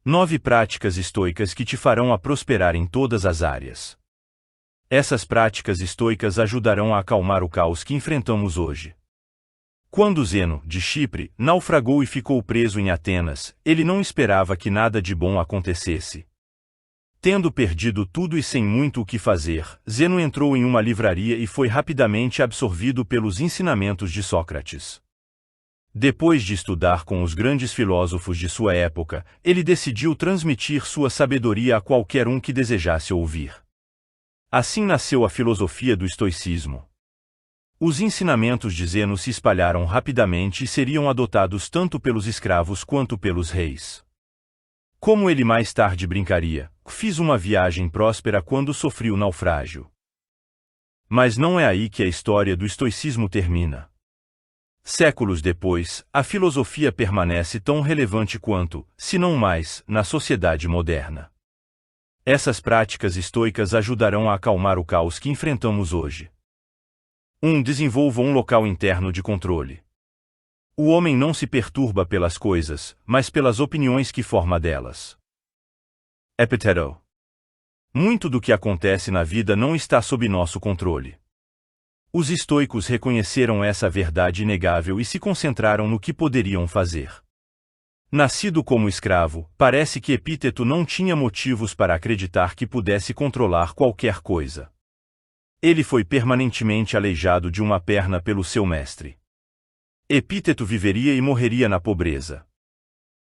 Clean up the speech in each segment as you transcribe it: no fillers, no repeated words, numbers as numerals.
9 práticas estoicas que te farão a prosperar em todas as áreas. Essas práticas estoicas ajudarão a acalmar o caos que enfrentamos hoje. Quando Zeno, de Chipre, naufragou e ficou preso em Atenas, ele não esperava que nada de bom acontecesse. Tendo perdido tudo e sem muito o que fazer, Zeno entrou em uma livraria e foi rapidamente absorvido pelos ensinamentos de Sócrates. Depois de estudar com os grandes filósofos de sua época, ele decidiu transmitir sua sabedoria a qualquer um que desejasse ouvir. Assim nasceu a filosofia do estoicismo. Os ensinamentos de Zeno se espalharam rapidamente e seriam adotados tanto pelos escravos quanto pelos reis. Como ele mais tarde brincaria, fiz uma viagem próspera quando sofri o naufrágio. Mas não é aí que a história do estoicismo termina. Séculos depois, a filosofia permanece tão relevante quanto, se não mais, na sociedade moderna. Essas práticas estoicas ajudarão a acalmar o caos que enfrentamos hoje. 1. Desenvolva um local interno de controle. O homem não se perturba pelas coisas, mas pelas opiniões que forma delas. Epiteto. Muito do que acontece na vida não está sob nosso controle. Os estoicos reconheceram essa verdade inegável e se concentraram no que poderiam fazer. Nascido como escravo, parece que Epíteto não tinha motivos para acreditar que pudesse controlar qualquer coisa. Ele foi permanentemente aleijado de uma perna pelo seu mestre. Epíteto viveria e morreria na pobreza.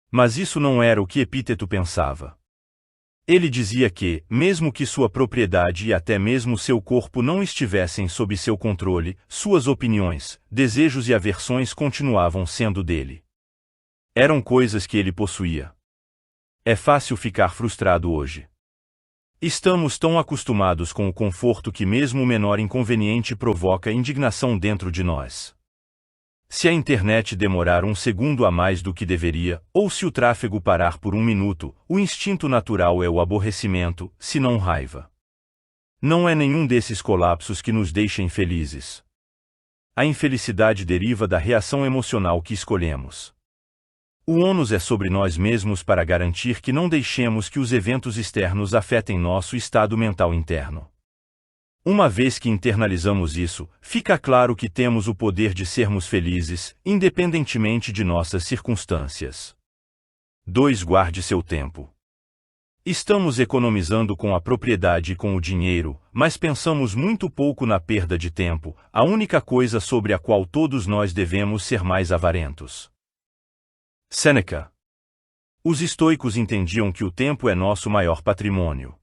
Mas isso não era o que Epíteto pensava. Ele dizia que, mesmo que sua propriedade e até mesmo seu corpo não estivessem sob seu controle, suas opiniões, desejos e aversões continuavam sendo dele. Eram coisas que ele possuía. É fácil ficar frustrado hoje. Estamos tão acostumados com o conforto que mesmo o menor inconveniente provoca indignação dentro de nós. Se a internet demorar um segundo a mais do que deveria, ou se o tráfego parar por um minuto, o instinto natural é o aborrecimento, se não raiva. Não é nenhum desses colapsos que nos deixa infelizes. A infelicidade deriva da reação emocional que escolhemos. O ônus é sobre nós mesmos para garantir que não deixemos que os eventos externos afetem nosso estado mental interno. Uma vez que internalizamos isso, fica claro que temos o poder de sermos felizes, independentemente de nossas circunstâncias. 2. Guarde seu tempo. Estamos economizando com a propriedade e com o dinheiro, mas pensamos muito pouco na perda de tempo, a única coisa sobre a qual todos nós devemos ser mais avarentos. Sêneca. Os estoicos entendiam que o tempo é nosso maior patrimônio.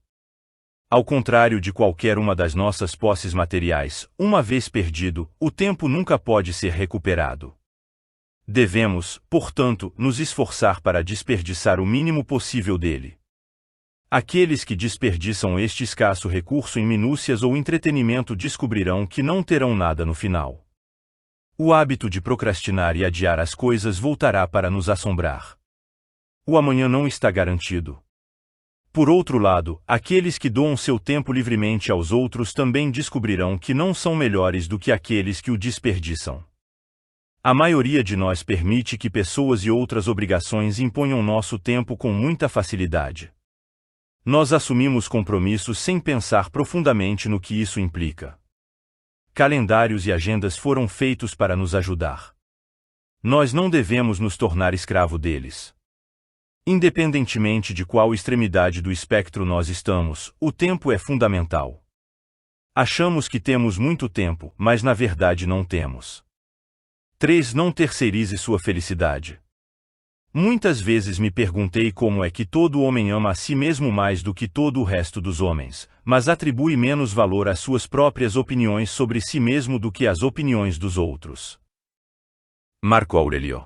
Ao contrário de qualquer uma das nossas posses materiais, uma vez perdido, o tempo nunca pode ser recuperado. Devemos, portanto, nos esforçar para desperdiçar o mínimo possível dele. Aqueles que desperdiçam este escasso recurso em minúcias ou entretenimento descobrirão que não terão nada no final. O hábito de procrastinar e adiar as coisas voltará para nos assombrar. O amanhã não está garantido. Por outro lado, aqueles que doam seu tempo livremente aos outros também descobrirão que não são melhores do que aqueles que o desperdiçam. A maioria de nós permite que pessoas e outras obrigações imponham nosso tempo com muita facilidade. Nós assumimos compromissos sem pensar profundamente no que isso implica. Calendários e agendas foram feitos para nos ajudar. Nós não devemos nos tornar escravo deles. Independentemente de qual extremidade do espectro nós estamos, o tempo é fundamental. Achamos que temos muito tempo, mas na verdade não temos. 3. Não terceirize sua felicidade. Muitas vezes me perguntei como é que todo homem ama a si mesmo mais do que todo o resto dos homens, mas atribui menos valor às suas próprias opiniões sobre si mesmo do que às opiniões dos outros. Marco Aurélio.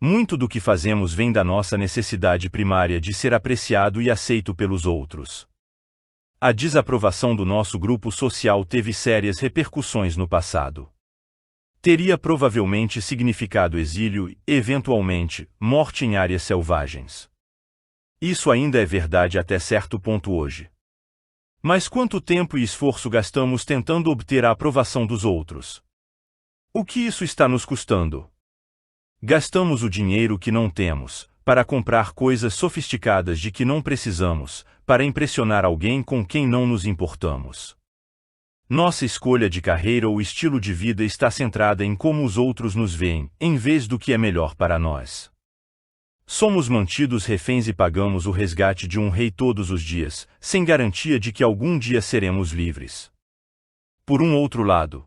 Muito do que fazemos vem da nossa necessidade primária de ser apreciado e aceito pelos outros. A desaprovação do nosso grupo social teve sérias repercussões no passado. Teria provavelmente significado exílio e, eventualmente, morte em áreas selvagens. Isso ainda é verdade até certo ponto hoje. Mas quanto tempo e esforço gastamos tentando obter a aprovação dos outros? O que isso está nos custando? Gastamos o dinheiro que não temos, para comprar coisas sofisticadas de que não precisamos, para impressionar alguém com quem não nos importamos. Nossa escolha de carreira ou estilo de vida está centrada em como os outros nos veem, em vez do que é melhor para nós. Somos mantidos reféns e pagamos o resgate de um rei todos os dias, sem garantia de que algum dia seremos livres. Por um outro lado,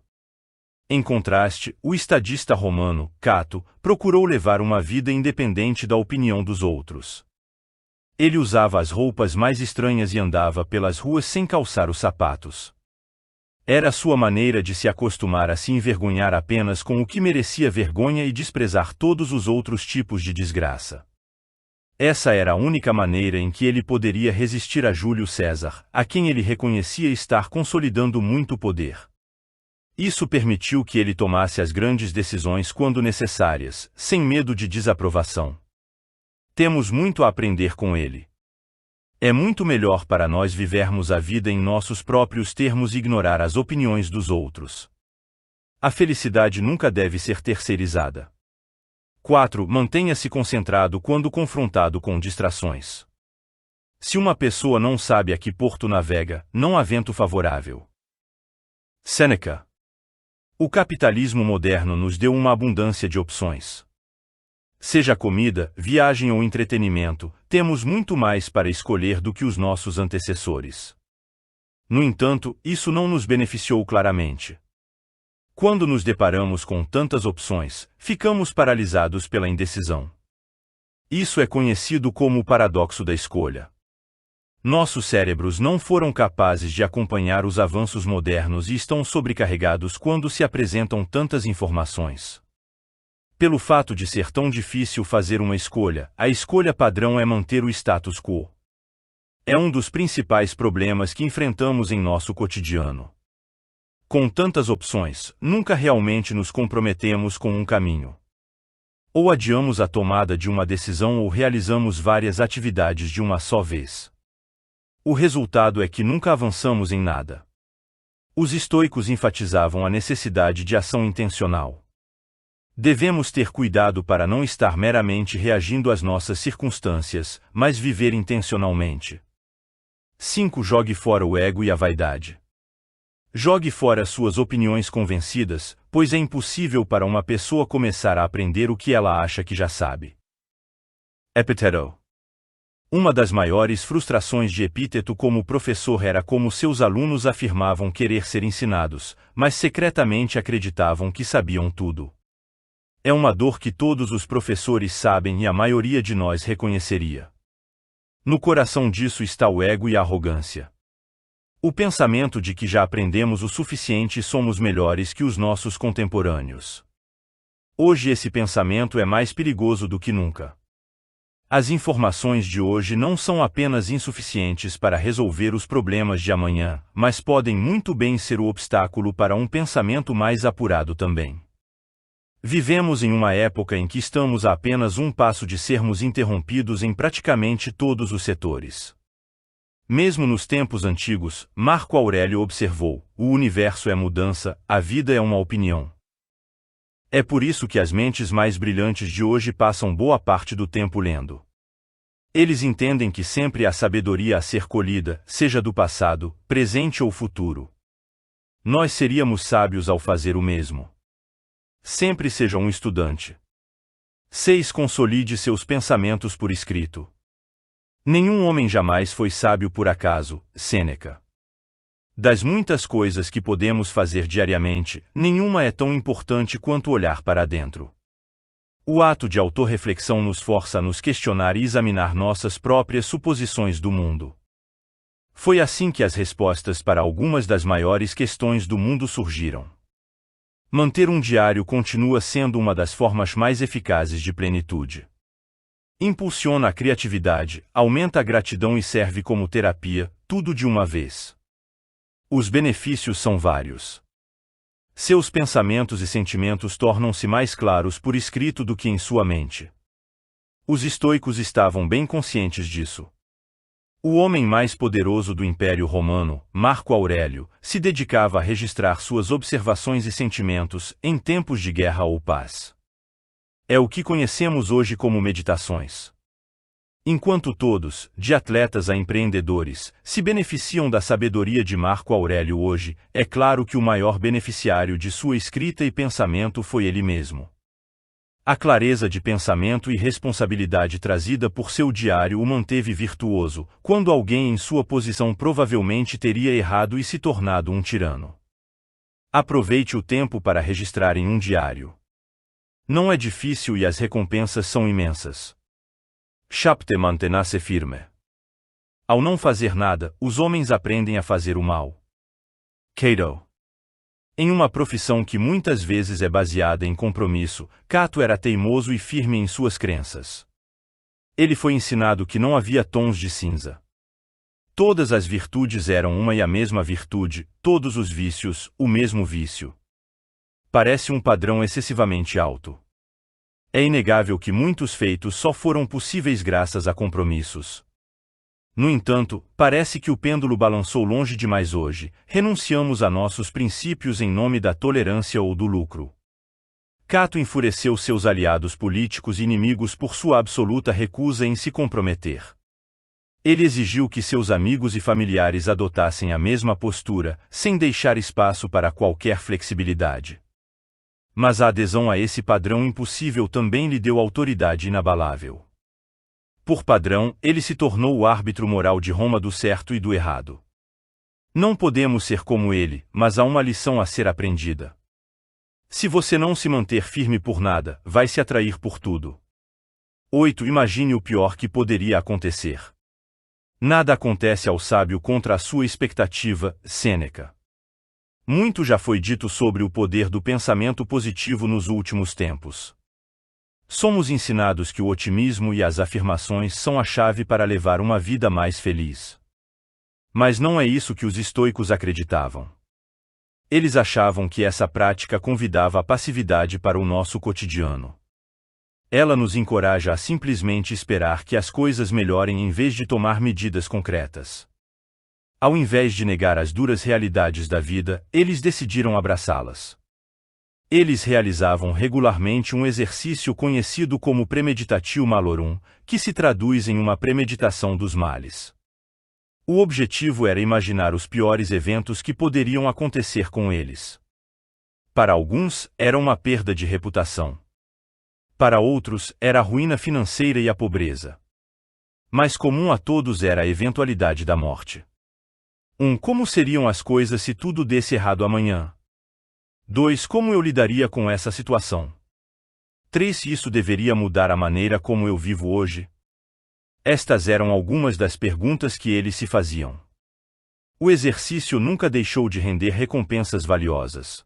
em contraste, o estadista romano, Cato, procurou levar uma vida independente da opinião dos outros. Ele usava as roupas mais estranhas e andava pelas ruas sem calçar os sapatos. Era sua maneira de se acostumar a se envergonhar apenas com o que merecia vergonha e desprezar todos os outros tipos de desgraça. Essa era a única maneira em que ele poderia resistir a Júlio César, a quem ele reconhecia estar consolidando muito poder. Isso permitiu que ele tomasse as grandes decisões quando necessárias, sem medo de desaprovação. Temos muito a aprender com ele. É muito melhor para nós vivermos a vida em nossos próprios termos e ignorar as opiniões dos outros. A felicidade nunca deve ser terceirizada. 4. Mantenha-se concentrado quando confrontado com distrações. Se uma pessoa não sabe a que porto navega, não há vento favorável. Sêneca. O capitalismo moderno nos deu uma abundância de opções. Seja comida, viagem ou entretenimento, temos muito mais para escolher do que os nossos antecessores. No entanto, isso não nos beneficiou claramente. Quando nos deparamos com tantas opções, ficamos paralisados pela indecisão. Isso é conhecido como o paradoxo da escolha. Nossos cérebros não foram capazes de acompanhar os avanços modernos e estão sobrecarregados quando se apresentam tantas informações. Pelo fato de ser tão difícil fazer uma escolha, a escolha padrão é manter o status quo. É um dos principais problemas que enfrentamos em nosso cotidiano. Com tantas opções, nunca realmente nos comprometemos com um caminho. Ou adiamos a tomada de uma decisão ou realizamos várias atividades de uma só vez. O resultado é que nunca avançamos em nada. Os estoicos enfatizavam a necessidade de ação intencional. Devemos ter cuidado para não estar meramente reagindo às nossas circunstâncias, mas viver intencionalmente. 5. Jogue fora o ego e a vaidade. Jogue fora suas opiniões convencidas, pois é impossível para uma pessoa começar a aprender o que ela acha que já sabe. Epíteto. Uma das maiores frustrações de Epíteto como professor era como seus alunos afirmavam querer ser ensinados, mas secretamente acreditavam que sabiam tudo. É uma dor que todos os professores sabem e a maioria de nós reconheceria. No coração disso está o ego e a arrogância. O pensamento de que já aprendemos o suficiente e somos melhores que os nossos contemporâneos. Hoje esse pensamento é mais perigoso do que nunca. As informações de hoje não são apenas insuficientes para resolver os problemas de amanhã, mas podem muito bem ser o obstáculo para um pensamento mais apurado também. Vivemos em uma época em que estamos a apenas um passo de sermos interrompidos em praticamente todos os setores. Mesmo nos tempos antigos, Marco Aurélio observou: o universo é mudança, a vida é uma opinião. É por isso que as mentes mais brilhantes de hoje passam boa parte do tempo lendo. Eles entendem que sempre há sabedoria a ser colhida, seja do passado, presente ou futuro. Nós seríamos sábios ao fazer o mesmo. Sempre seja um estudante. 6. Consolide seus pensamentos por escrito. Nenhum homem jamais foi sábio por acaso, Sêneca. Das muitas coisas que podemos fazer diariamente, nenhuma é tão importante quanto olhar para dentro. O ato de autorreflexão nos força a nos questionar e examinar nossas próprias suposições do mundo. Foi assim que as respostas para algumas das maiores questões do mundo surgiram. Manter um diário continua sendo uma das formas mais eficazes de plenitude. Impulsiona a criatividade, aumenta a gratidão e serve como terapia, tudo de uma vez. Os benefícios são vários. Seus pensamentos e sentimentos tornam-se mais claros por escrito do que em sua mente. Os estoicos estavam bem conscientes disso. O homem mais poderoso do Império Romano, Marco Aurélio, se dedicava a registrar suas observações e sentimentos em tempos de guerra ou paz. É o que conhecemos hoje como meditações. Enquanto todos, de atletas a empreendedores, se beneficiam da sabedoria de Marco Aurélio hoje, é claro que o maior beneficiário de sua escrita e pensamento foi ele mesmo. A clareza de pensamento e responsabilidade trazida por seu diário o manteve virtuoso, quando alguém em sua posição provavelmente teria errado e se tornado um tirano. Aproveite o tempo para registrar em um diário. Não é difícil e as recompensas são imensas. Chapte mantenha-se firme. Ao não fazer nada, os homens aprendem a fazer o mal. Cato. Em uma profissão que muitas vezes é baseada em compromisso, Cato era teimoso e firme em suas crenças. Ele foi ensinado que não havia tons de cinza. Todas as virtudes eram uma e a mesma virtude, todos os vícios, o mesmo vício. Parece um padrão excessivamente alto. É inegável que muitos feitos só foram possíveis graças a compromissos. No entanto, parece que o pêndulo balançou longe demais hoje, renunciamos a nossos princípios em nome da tolerância ou do lucro. Cato enfureceu seus aliados políticos e inimigos por sua absoluta recusa em se comprometer. Ele exigiu que seus amigos e familiares adotassem a mesma postura, sem deixar espaço para qualquer flexibilidade. Mas a adesão a esse padrão impossível também lhe deu autoridade inabalável. Por padrão, ele se tornou o árbitro moral de Roma do certo e do errado. Não podemos ser como ele, mas há uma lição a ser aprendida. Se você não se manter firme por nada, vai se atrair por tudo. 8. Imagine o pior que poderia acontecer. Nada acontece ao sábio contra a sua expectativa, Sêneca. Muito já foi dito sobre o poder do pensamento positivo nos últimos tempos. Somos ensinados que o otimismo e as afirmações são a chave para levar uma vida mais feliz. Mas não é isso que os estoicos acreditavam. Eles achavam que essa prática convidava a passividade para o nosso cotidiano. Ela nos encoraja a simplesmente esperar que as coisas melhorem em vez de tomar medidas concretas. Ao invés de negar as duras realidades da vida, eles decidiram abraçá-las. Eles realizavam regularmente um exercício conhecido como premeditatio malorum, que se traduz em uma premeditação dos males. O objetivo era imaginar os piores eventos que poderiam acontecer com eles. Para alguns, era uma perda de reputação. Para outros, era a ruína financeira e a pobreza. Mais comum a todos era a eventualidade da morte. 1. Como seriam as coisas se tudo desse errado amanhã? 2. Como eu lidaria com essa situação? 3. Isso deveria mudar a maneira como eu vivo hoje? Estas eram algumas das perguntas que eles se faziam. O exercício nunca deixou de render recompensas valiosas.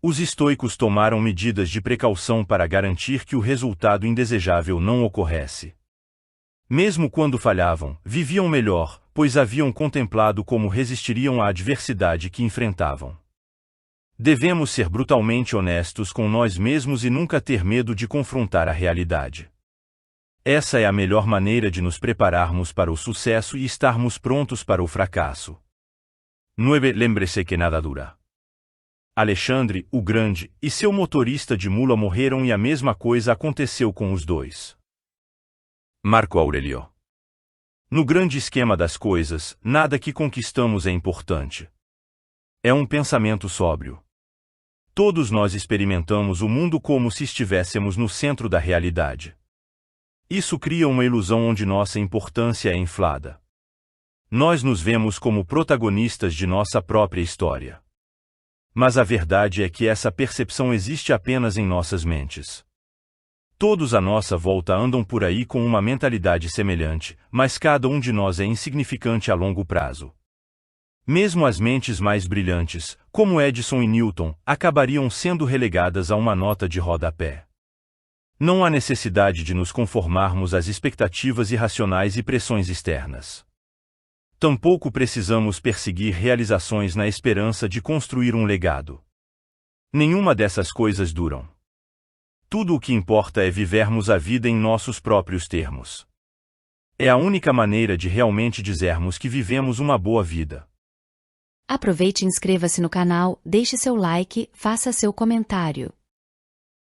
Os estoicos tomaram medidas de precaução para garantir que o resultado indesejável não ocorresse. Mesmo quando falhavam, viviam melhor, pois haviam contemplado como resistiriam à adversidade que enfrentavam. Devemos ser brutalmente honestos com nós mesmos e nunca ter medo de confrontar a realidade. Essa é a melhor maneira de nos prepararmos para o sucesso e estarmos prontos para o fracasso. 9. Lembre-se que nada dura. Alexandre, o Grande, e seu motorista de mula morreram e a mesma coisa aconteceu com os dois. Marco Aurélio. No grande esquema das coisas, nada que conquistamos é importante. É um pensamento sóbrio. Todos nós experimentamos o mundo como se estivéssemos no centro da realidade. Isso cria uma ilusão onde nossa importância é inflada. Nós nos vemos como protagonistas de nossa própria história. Mas a verdade é que essa percepção existe apenas em nossas mentes. Todos à nossa volta andam por aí com uma mentalidade semelhante, mas cada um de nós é insignificante a longo prazo. Mesmo as mentes mais brilhantes, como Edison e Newton, acabariam sendo relegadas a uma nota de rodapé. Não há necessidade de nos conformarmos às expectativas irracionais e pressões externas. Tampouco precisamos perseguir realizações na esperança de construir um legado. Nenhuma dessas coisas duram. Tudo o que importa é vivermos a vida em nossos próprios termos. É a única maneira de realmente dizermos que vivemos uma boa vida. Aproveite e inscreva-se no canal, deixe seu like, faça seu comentário.